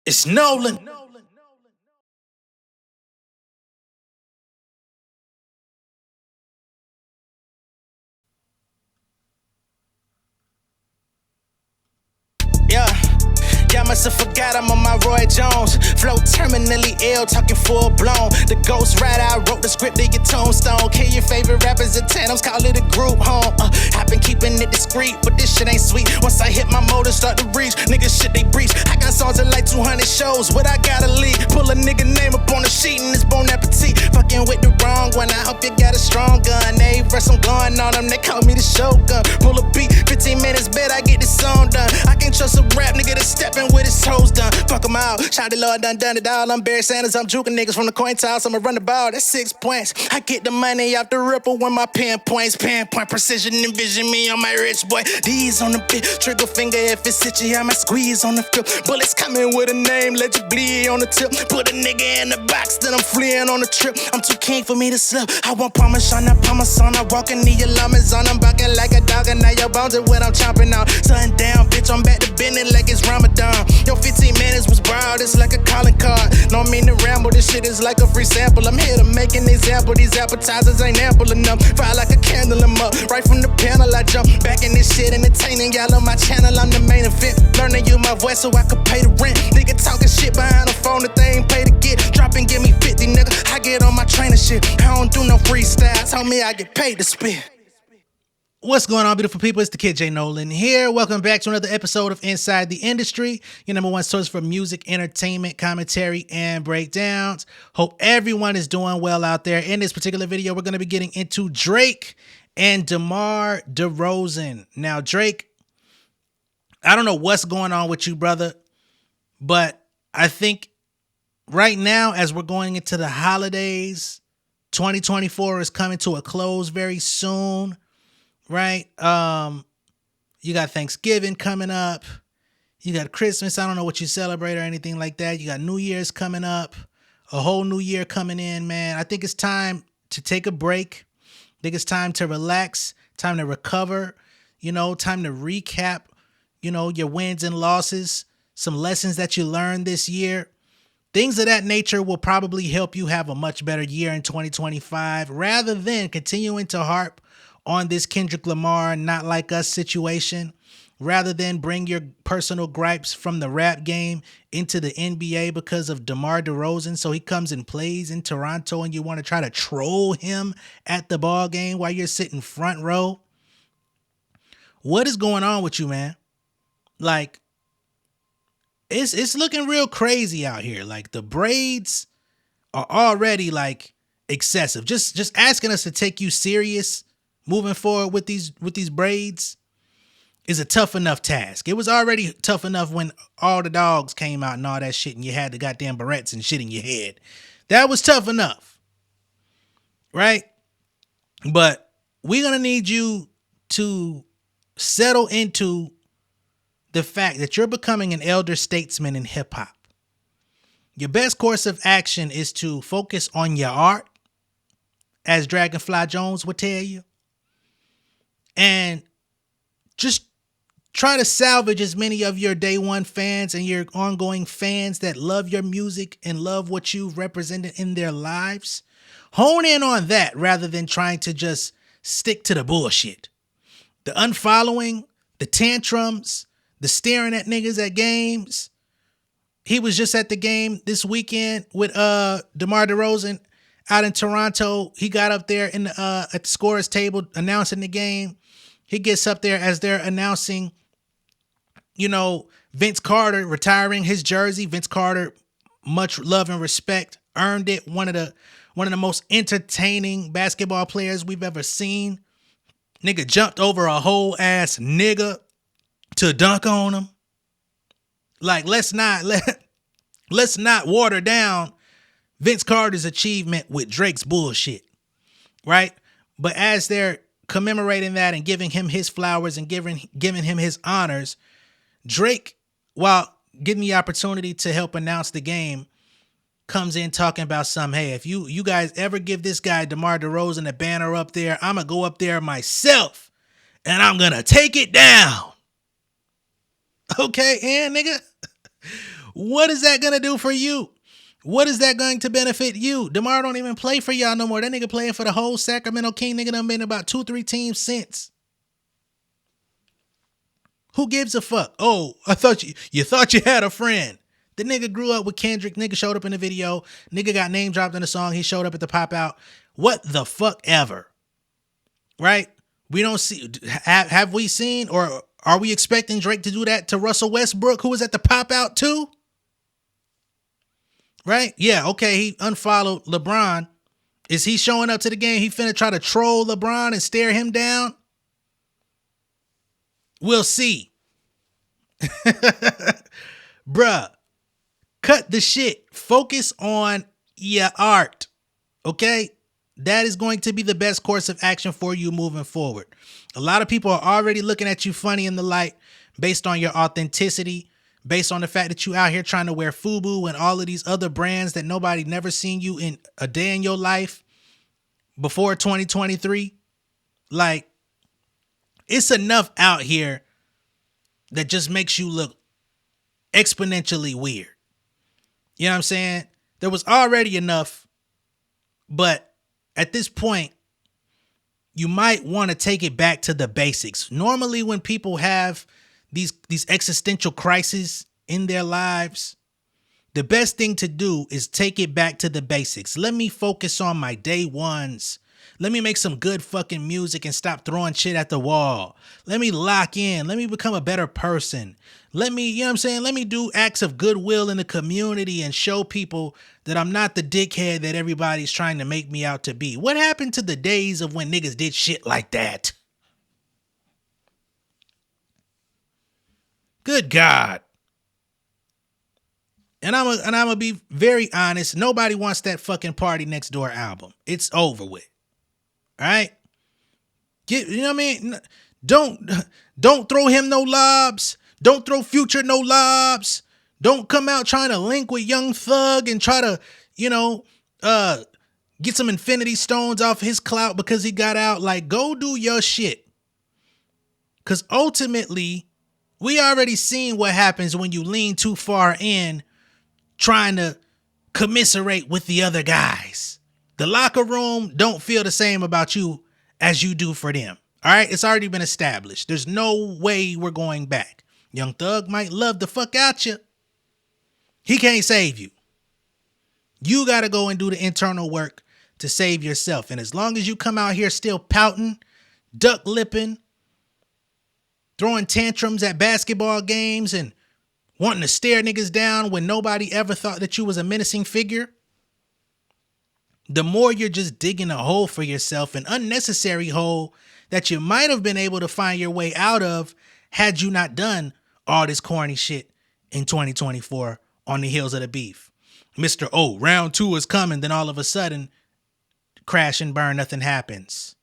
It's Nolan. Yeah. Y'all must have forgot I'm on my Roy Jones. Flow terminally ill, talking full blown. The Ghost Rider, I wrote the script to your tombstone. Kill your favorite rappers in tandems, call it a group home. I've been keeping it discreet, but this shit ain't sweet. Once I hit my motor, start to reach, niggas shit they breach. I got songs in like 200 shows, but I gotta leave. Pull a nigga name up on the sheet and it's bon appetit. Fucking with the wrong one, I hope you got a strong gun. They verse I'm going on them, they call me the Shogun. Pull a beat, 15 minutes, bet I get this song done. I can't trust a rap nigga that's stepping with his toes done. Fuck them out, shout the Lord done it all. I'm Barry Sanders, I'm juking niggas from the coin toss. I'ma run the ball, that's 6 points. I get the money off the ripple when my pinpoints. Pinpoint precision, envision me on my rich boy. D's on the bit, trigger finger if it's itchy, I'ma squeeze on the field. Bullets coming with a name, let you bleed on the tip. Put a nigga in the box, then I'm fleeing on the trip. I'm too king for me to slip. I want Parmesan, I walk in the alarm's on. I'm barking like a dog, and now your bones are what I'm chomping on. Sun down, bitch, I'm back to bending like it's Ramadan. Yo, 15 minutes was borrowed, it's like a calling card. No mean to ramble, this shit is like a free sample. I'm here to make an example, these appetizers ain't ample enough. Fire like a candle, I'm up. Right from the panel, I jump back in this shit, entertaining y'all on my channel. I'm the main event. Learn to use my voice so I could pay the rent. Nigga talking shit behind the phone that they ain't pay to get. Drop and give me 50, nigga. I get on my trainer shit. I don't do no freestyles. Tell me I get paid to spit. What's going on, beautiful people? It's the kid J Nolan here. Welcome back to another episode of Inside the Industry, your number one source for music, entertainment, commentary, and breakdowns. Hope everyone is doing well out there. In this particular video, we're going to be getting into Drake and Demar Derozan. Now, Drake, I don't know what's going on with you, brother, but I think right now, as we're going into the holidays, 2024 is coming to a close very soon. Right? You got Thanksgiving coming up. You got Christmas. I don't know what you celebrate or anything like that. You got New Year's coming up. A whole new year coming in, man. I think it's time to take a break. I think it's time to relax, time to recover, time to recap, your wins and losses, some lessons that you learned this year. Things of that nature will probably help you have a much better year in 2025 rather than continuing to harp on this Kendrick Lamar Not Like Us situation, rather than bring your personal gripes from the rap game into the NBA because of Demar Derozan. So he comes and plays in Toronto and you want to try to troll him at the ball game while you're sitting front row. What is going on with you, man? Like, it's looking real crazy out here. Like, the braids are already like excessive. Just asking us to take you serious moving forward with these braids is a tough enough task. It was already tough enough when all the dogs came out and all that shit and you had the goddamn barrettes and shit in your head. That was tough enough. Right? But we're going to need you to settle into the fact that you're becoming an elder statesman in hip hop. Your best course of action is to focus on your art, as Dragonfly Jones would tell you. And just try to salvage as many of your day one fans and your ongoing fans that love your music and love what you've represented in their lives. Hone in on that rather than trying to just stick to the bullshit. The unfollowing, the tantrums, the staring at niggas at games. He was just at the game this weekend with DeMar DeRozan out in Toronto. He got up there in at the scorer's table announcing the game. He gets up there as they're announcing, Vince Carter retiring his jersey. Vince Carter, much love and respect, earned it. One of the most entertaining basketball players we've ever seen. Nigga jumped over a whole ass nigga to dunk on him. Like, let's not water down Vince Carter's achievement with Drake's bullshit, right? But as they're commemorating that and giving him his flowers and giving him his honors, Drake, while getting the opportunity to help announce the game, comes in talking about hey, if you guys ever give this guy DeMar DeRozan a banner up there, I'm going to go up there myself and I'm going to take it down. Okay, and nigga, What is that going to do for you? What is that going to benefit you? Demar don't even play for y'all no more. That nigga playing for the whole Sacramento King. Nigga done been about 2-3 teams since. Who gives a fuck? Oh, I thought you thought you had a friend. The nigga grew up with Kendrick. Nigga showed up in the video. Nigga got name dropped in the song. He showed up at the pop out. What the fuck ever? Right? We don't see. Have we seen, or are we expecting Drake to do that to Russell Westbrook, who was at the pop out too? Right? Yeah, okay, he unfollowed LeBron. Is he showing up to the game? He finna try to troll LeBron and stare him down? We'll see. Bruh, cut the shit. Focus on your art. Okay? That is going to be the best course of action for you moving forward. A lot of people are already looking at you funny in the light based on your authenticity, based on the fact that you out here trying to wear FUBU and all of these other brands that nobody never seen you in a day in your life before 2023. Like, it's enough out here that just makes you look exponentially weird. You know what I'm saying? There was already enough, but at this point, you might want to take it back to the basics. Normally, when people have these existential crises in their lives, the best thing to do is take it back to the basics. Let me focus on my day ones. Let me make some good fucking music and stop throwing shit at the wall. Let me lock in. Let me become a better person. Let me, you know what I'm saying? Let me do acts of goodwill in the community and show people that I'm not the dickhead that everybody's trying to make me out to be. What happened to the days of when niggas did shit like that? Good God. And I'm gonna be very honest. Nobody wants that fucking Party Next Door album. It's over with. All right? You know what I mean? Don't throw him no lobs. Don't throw Future no lobs. Don't come out trying to link with Young Thug and try to, get some Infinity Stones off his clout because he got out. Like, go do your shit. Because ultimately, we already seen what happens when you lean too far in trying to commiserate with the other guys. The locker room don't feel the same about you as you do for them. All right? It's already been established. There's no way we're going back. Young Thug might love the fuck out you. He can't save you. You got to go and do the internal work to save yourself. And as long as you come out here still pouting, duck lipping, throwing tantrums at basketball games and wanting to stare niggas down when nobody ever thought that you was a menacing figure, the more you're just digging a hole for yourself, an unnecessary hole that you might have been able to find your way out of had you not done all this corny shit in 2024 on the heels of the beef. Mr. O, round 2 is coming, then all of a sudden, crash and burn, nothing happens.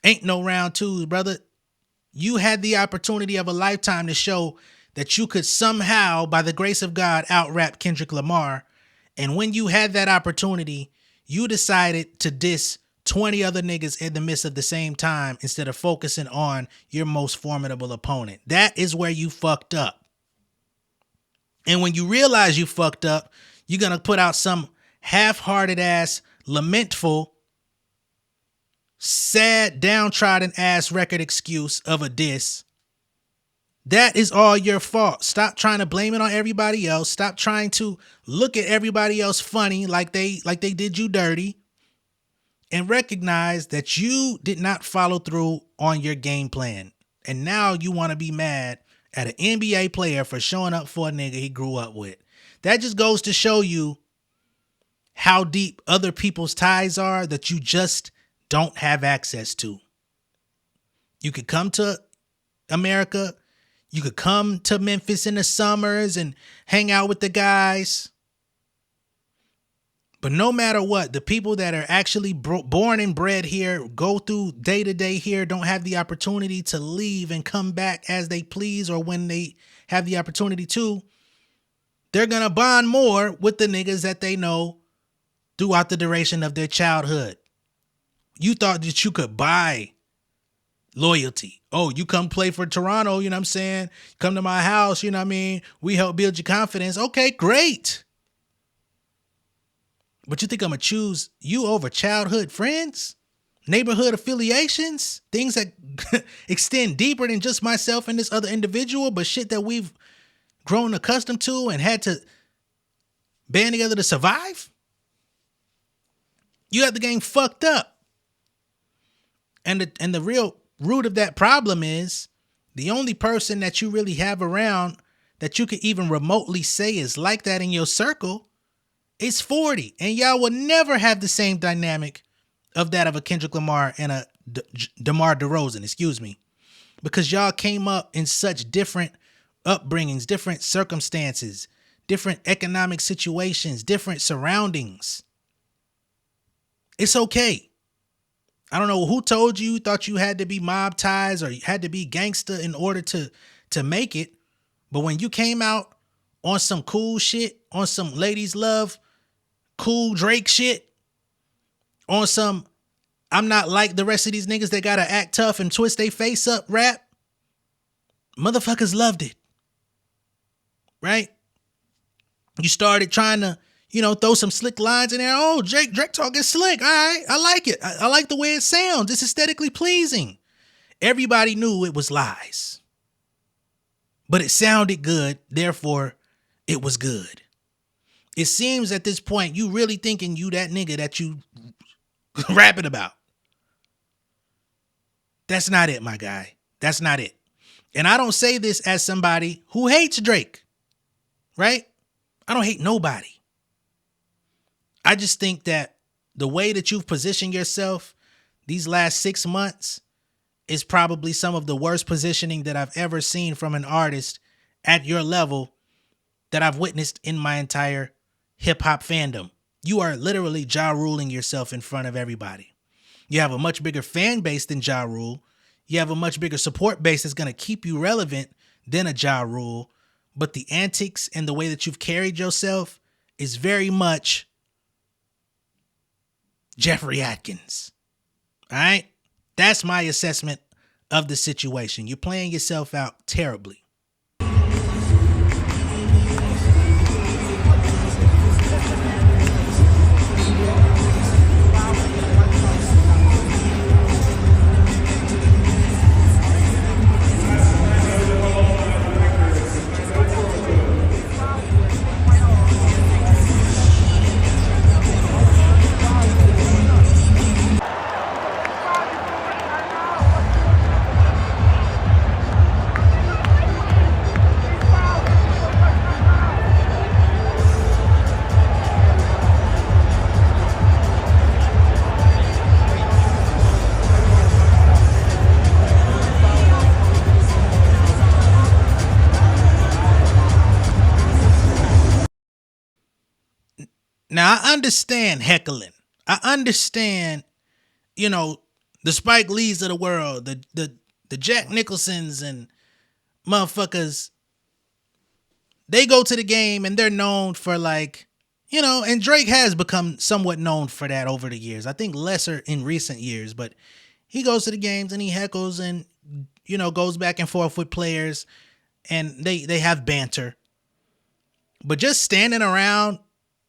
Ain't no round 2, brother. You had the opportunity of a lifetime to show that you could somehow, by the grace of God, out-rap Kendrick Lamar. And when you had that opportunity, you decided to diss 20 other niggas in the midst of the same time instead of focusing on your most formidable opponent. That is where you fucked up. And when you realize you fucked up, you're going to put out some half-hearted ass, lamentful, sad, downtrodden ass record excuse of a diss. That is all your fault. Stop trying to blame it on everybody else. Stop trying to look at everybody else funny like they did you dirty. And recognize that you did not follow through on your game plan. And now you want to be mad at an NBA player for showing up for a nigga he grew up with. That just goes to show you how deep other people's ties are that you just don't have access to. You could come to America. You could come to Memphis in the summers and hang out with the guys. But no matter what, the people that are actually born and bred here, go through day to day here, don't have the opportunity to leave and come back as they please or when they have the opportunity to. They're going to bond more with the niggas that they know throughout the duration of their childhood. You thought that you could buy loyalty. Oh, you come play for Toronto, you know what I'm saying? Come to my house, you know what I mean? We help build your confidence. Okay, great. But you think I'm going to choose you over childhood friends? Neighborhood affiliations? Things that extend deeper than just myself and this other individual, but shit that we've grown accustomed to and had to band together to survive? You have the game fucked up. And the real root of that problem is the only person that you really have around that you could even remotely say is like that in your circle is 40. And y'all will never have the same dynamic of that of a Kendrick Lamar and a Demar Derozan, excuse me. Because y'all came up in such different upbringings, different circumstances, different economic situations, different surroundings. It's okay. I don't know who told you thought you had to be mob ties or you had to be gangster in order to make it. But when you came out on some cool shit, on some ladies love, cool Drake shit, on some I'm not like the rest of these niggas that gotta act tough and twist they face up rap, motherfuckers loved it. Right? You started trying to, throw some slick lines in there. Oh, Drake talking slick. All right, I like it. I like the way it sounds. It's aesthetically pleasing. Everybody knew it was lies. But it sounded good, therefore it was good. It seems at this point you really thinking you that nigga that you rapping about. That's not it, my guy. That's not it. And I don't say this as somebody who hates Drake, right? I don't hate nobody. I just think that the way that you've positioned yourself these last 6 months is probably some of the worst positioning that I've ever seen from an artist at your level that I've witnessed in my entire hip hop fandom. You are literally Ja Ruling yourself in front of everybody. You have a much bigger fan base than Ja Rule. You have a much bigger support base that's going to keep you relevant than a Ja Rule. But the antics and the way that you've carried yourself is very much Jeffrey Atkins. All right? That's my assessment of the situation. You're playing yourself out terribly. Now, I understand heckling. I understand, the Spike Lees of the world, the Jack Nicholsons and motherfuckers. They go to the game and they're known for and Drake has become somewhat known for that over the years. I think lesser in recent years, but he goes to the games and he heckles and, goes back and forth with players and they have banter. But just standing around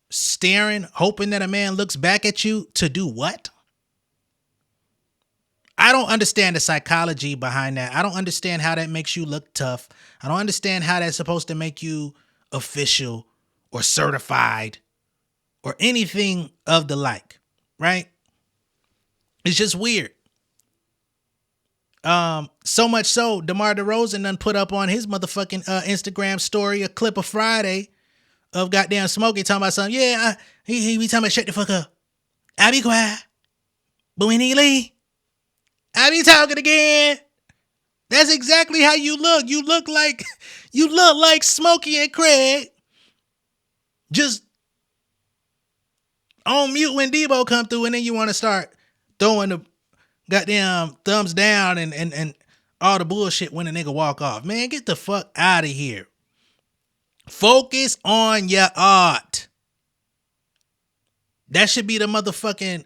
staring, hoping that a man looks back at you to do what? I don't understand the psychology behind that. I don't understand how that makes you look tough. I don't understand how that's supposed to make you official or certified or anything of the like, right? It's just weird. So much so, DeMar DeRozan done put up on his motherfucking Instagram story a clip of Friday of goddamn Smokey talking about something. Yeah, he be talking about shut the fuck up. I be quiet. But when he leave, I be talking again. That's exactly how you look. You look like Smokey and Craig. Just on mute when Debo come through, and then you want to start throwing the goddamn thumbs down and all the bullshit when a nigga walk off. Man, get the fuck out of here. Focus on your art. That should be the motherfucking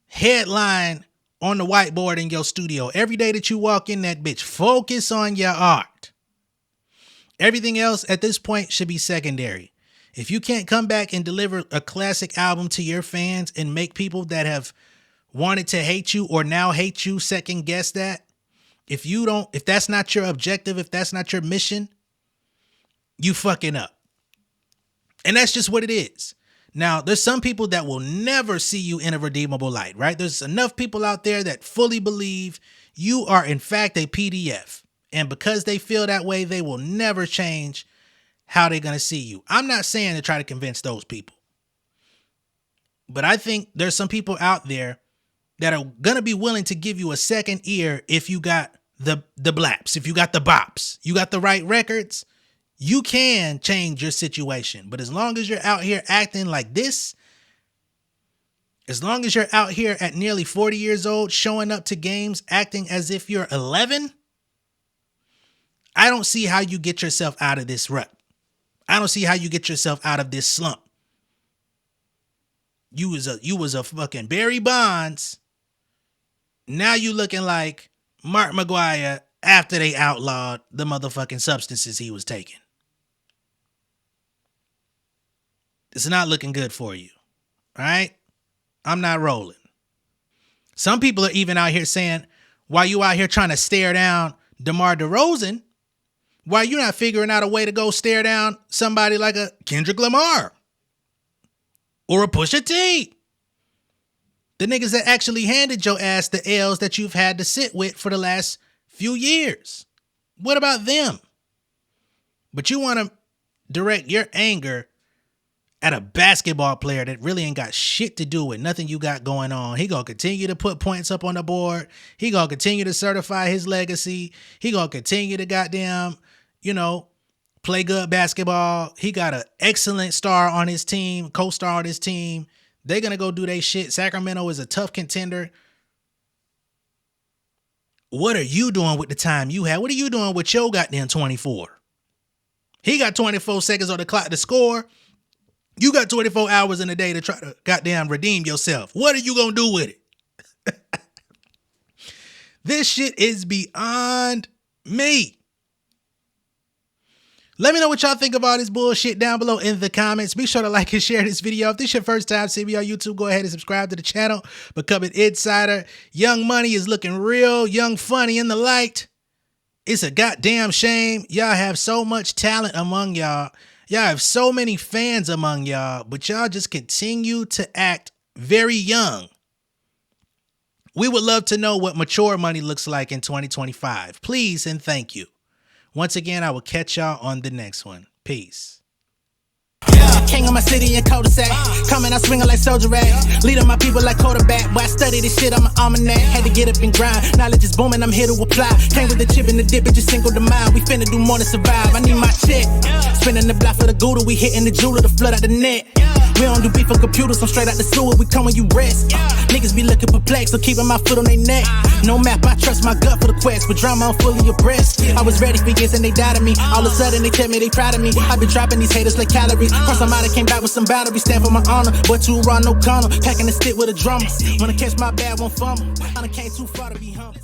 headline on the whiteboard in your studio. Every day that you walk in that bitch, focus on your art. Everything else at this point should be secondary. If you can't come back and deliver a classic album to your fans and make people that have wanted to hate you or now hate you second guess that, if that's not your objective, if that's not your mission, you fucking up. And that's just what it is. Now, there's some people that will never see you in a redeemable light, right? There's enough people out there that fully believe you are in fact a PDF. And because they feel that way, they will never change how they're going to see you. I'm not saying to try to convince those people. But I think there's some people out there that are going to be willing to give you a second ear if you got the blaps, if you got the bops, you got the right records, you can change your situation. But as long as you're out here acting like this, as long as you're out here at nearly 40 years old, showing up to games, acting as if you're 11, I don't see how you get yourself out of this rut. I don't see how you get yourself out of this slump. You was a fucking Barry Bonds. Now you looking like Mark McGuire after they outlawed the motherfucking substances he was taking. It's not looking good for you. All right? I'm not rolling. Some people are even out here saying, while you out here trying to stare down Demar Derozan, why you not figuring out a way to go stare down somebody like a Kendrick Lamar or a Pusha T? The niggas that actually handed your ass the L's that you've had to sit with for the last few years. What about them? But you want to direct your anger at a basketball player that really ain't got shit to do with nothing you got going on. He gonna continue to put points up on the board. He gonna continue to certify his legacy. He gonna continue to goddamn, play good basketball. He got an excellent star on his team, co-star on his team. They're gonna go do their shit. Sacramento is a tough contender. What are you doing with the time you have? What are you doing with your goddamn 24? He got 24 seconds on the clock to score. You got 24 hours in a day to try to goddamn redeem yourself. What are you going to do with it? This shit is beyond me. Let me know what y'all think of all this bullshit down below in the comments. Be sure to like and share this video. If this is your first time seeing me on YouTube, go ahead and subscribe to the channel. Become an insider. Young Money is looking real. Young Funny in the light. It's a goddamn shame. Y'all have so much talent among y'all. Y'all have so many fans among y'all, but y'all just continue to act very young. We would love to know what mature money looks like in 2025. Please and thank you. Once again, I will catch y'all on the next one. Peace. King of my city in cul-de-sac. Coming out swinging like soldier rag. Leading my people like quarterback. Boy, I study this shit on my almanac. Had to get up and grind. Knowledge is booming, I'm here to apply. Came with the chip and the dip, it just single the mile. We finna do more than survive. I need my check. Spinning the block for the Gouda. We hitting the jeweler to flood out the net. We don't do beef on computers, I'm straight out the sewer. We come when you rest. Niggas be looking perplexed, so keeping my foot on their neck. No map, I trust my gut for the quest. With drama, I'm fully abreast. I was ready for years and they doubted me. All of a sudden they tell me they proud of me. I been dropping these haters like calories. Cross them out, I came back with some batteries. Stand for my honor, but too raw, no corner. Packing the stick with a drummer. Wanna catch my bad, won't fumble. I done came too far to be humble.